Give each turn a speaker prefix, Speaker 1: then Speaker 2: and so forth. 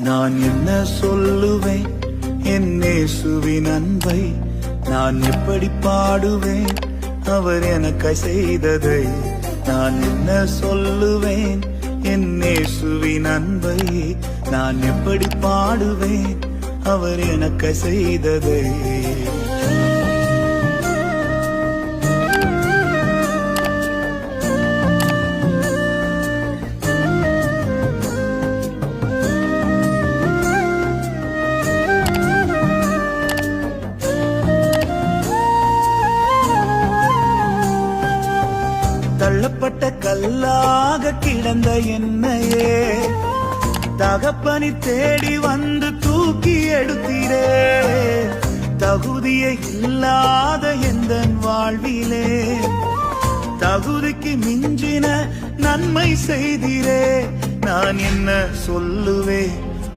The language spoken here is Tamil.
Speaker 1: நான் என்ன சொல்லுவேன் என் இயேசுவின் அன்பை, நான் எப்படி பாடுவேன் அவர் எனக்கு செய்ததை. நான் என்ன சொல்லுவேன் என் இயேசுவின் அன்பை, நான் எப்படி பாடுவேன் அவர் எனக்கு செய்ததை. தள்ளப்பட்ட கல்லாக கிடந்த என்னையே தகப்பனி தேடி வந்து தூக்கி எடுத்தீரே. தகுதியை இல்லாத எந்த வாழ்விலே தகுதிக்கு மிஞ்சின நன்மை செய்தீரே. நான் என்ன சொல்லுவேன்